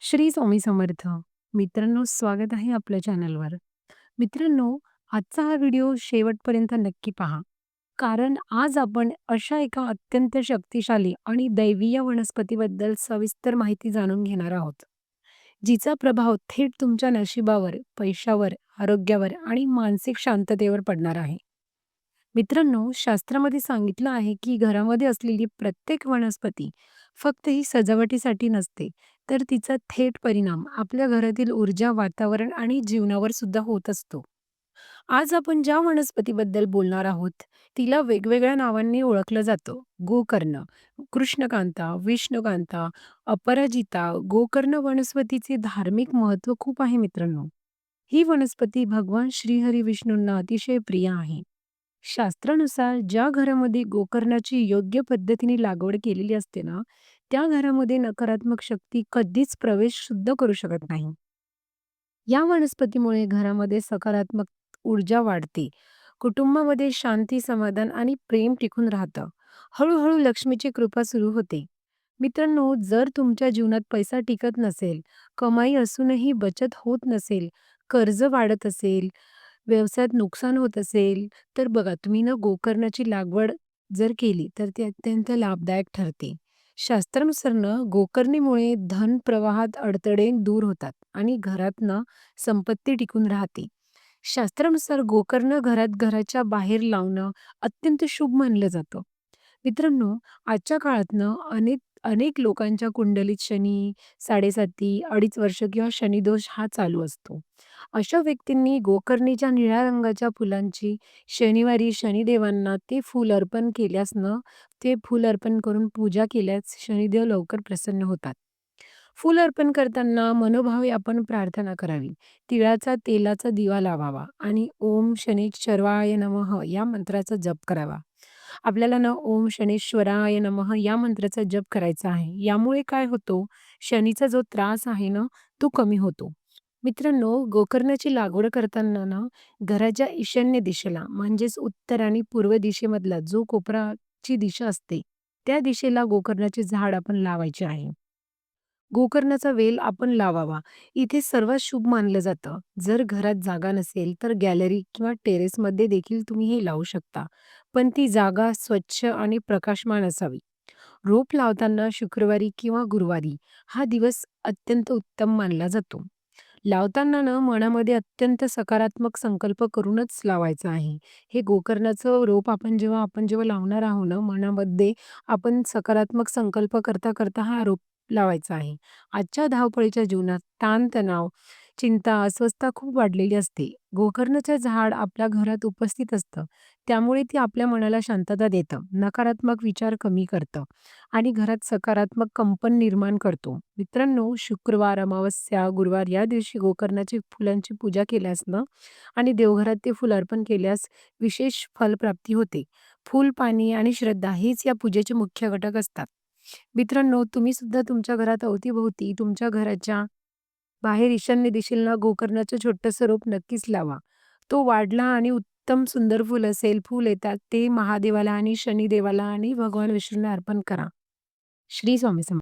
श्री स्वामी समर्थ. मित्रांनो, स्वागत आहे आपल्या चॅनलवर. मित्रांनो, आजचा हा व्हिडिओ शेवटपर्यंत नक्की पहा. कारण आज आपण अशा एका अत्यंत शक्तिशाली आणि दैवीय वनस्पतीबद्दल सविस्तर माहिती जाणून घेणार आहोत, जिचा प्रभाव थेट तुमच्या नशिबावर, पैशावर, आरोग्यावर आणि मानसिक शांततेवर पडणार आहे. मित्रांनो, शास्त्रामध्ये सांगितलं आहे की घरामध्ये असलेली प्रत्येक वनस्पती फक्त ही सजावटीसाठी नसते, तर तिचा थेट परिणाम आपल्या घरातील ऊर्जा, वातावरण आणि जीवनावर सुद्धा होत असतो. आज आपण ज्या वनस्पतीबद्दल बोलणार आहोत, तिला वेगवेगळ्या नावांनी ओळखलं जातं. गोकर्ण, कृष्णकांता, विष्णुकांता, अपराजिता. गोकर्ण वनस्पतीचे धार्मिक महत्त्व खूप आहे मित्रांनो. ही वनस्पती भगवान श्रीहरी विष्णूंना अतिशय प्रिय आहे. शास्त्रानुसार ज्या घरामध्ये गोकर्णाची योग्य पद्धतीने लागवड केलेली असते ना, त्या घरामध्ये नकारात्मक शक्ती कधीच प्रवेश सुद्धा करू शकत नाही. या वनस्पतीमुळे घरामध्ये सकारात्मक ऊर्जा वाढते. कुटुंबामध्ये शांती, समाधान आणि प्रेम टिकून राहतं. हळूहळू लक्ष्मीची कृपा सुरू होते. मित्रांनो, जर तुमच्या जीवनात पैसा टिकत नसेल, कमाई असूनही बचत होत नसेल, कर्ज वाढत असेल, व्यवसायात नुकसान होत असेल, तर बघा तुम्ही ना गोकर्णाची लागवड जर केली तर ती अत्यंत लाभदायक ठरते. शास्त्रानुसार ना गोकर्णीमुळे धन प्रवाहात अडथळे दूर होतात आणि घरात ना संपत्ती टिकून राहते. शास्त्रानुसार गोकर्ण घराच्या बाहेर लावणं अत्यंत शुभ मानलं जातं. मित्रांनो, आजच्या काळात ना अनेक अनेक लोकांच्या कुंडलीत शनी, 7.5 अडीच वर्ष किंवा शनिदोष हा चालू असतो. अशा व्यक्तींनी गोकर्णीच्या निळ्या रंगाच्या फुलांची शनिवारी शनिदेवांना ते फूल अर्पण केल्यास ना, ते फूल अर्पण करून पूजा केल्यास शनिदेव लवकर प्रसन्न होतात. फूल अर्पण करताना मनोभावे आपण प्रार्थना करावी. तिळाचा तेलाचा दिवा लावावा आणि ओम शनिश्चराय नमः या मंत्राचा जप करावा. आपल्याला ना ओम शनीश्वराय नमः या मंत्राचा जप करायचा आहे. यामुळे काय होतो, शनीचा जो त्रास आहे ना, तो कमी होतो. मित्रांनो, गोकर्णाची लागवड करताना ना, घराच्या ईशान्य दिशेला म्हणजेच उत्तर आणि पूर्व दिशेमधला जो कोपराची दिशा असते, त्या दिशेला गोकर्णाचे झाड आपण लावायचे आहे. गोकर्णाचा वेल आपण लावावा. इथे सर्वात शुभ मानलं जातं. जर घरात जागा नसेल, तर गॅलरी किंवा टेरेसमध्ये देखील तुम्ही हे लावू शकता. पण ती जागा स्वच्छ आणि प्रकाशमान असावी. रोप लावताना शुक्रवारी किंवा गुरुवारी हा दिवस अत्यंत उत्तम मानला जातो. लावताना ना मनामध्ये अत्यंत सकारात्मक संकल्प करूनच लावायचं आहे. हे गोकर्णाचं रोप आपण जेव्हा लावणार आहोत ना, मनामध्ये आपण सकारात्मक संकल्प करता करता हा रोप लावायचा आहे. आजच्या धावपळीच्या जीवनात ताण-तणाव, चिंता, अस्वस्थता खूप वाढलेली असते. गोकर्णाचं झाड आपल्या घरात उपस्थित असतं. त्यामुळे ते आपल्या मनाला शांतता देतं, नकारात्मक विचार कमी करतं आणि घरात सकारात्मक कंपन निर्माण करतो. मित्रांनो, शुक्रवार, अमावस्या, गुरुवार या दिवशी गोकर्णाची फुलांची पूजा केल्यास ना आणि देवघरात ते फुल अर्पण केल्यास विशेष फलप्राप्ती होते. फूल, पाणी आणि श्रद्धा हेच या पूजेचे मुख्य घटक असतात. मित्रांनो, तुम्ही सुद्धा तुमच्या घरात अवतीभोवती तुमच्या घराच्या बाहेर ईशान्य दिशेला गोकर्णाचं छोटंसं रोप नक्कीच लावा. तो वाढला आणि उत्तम सुंदर फूल असेल, फूल येतात ते महादेवाला आणि शनिदेवाला आणि भगवान विष्णूला अर्पण करा. श्री स्वामी समर्थ.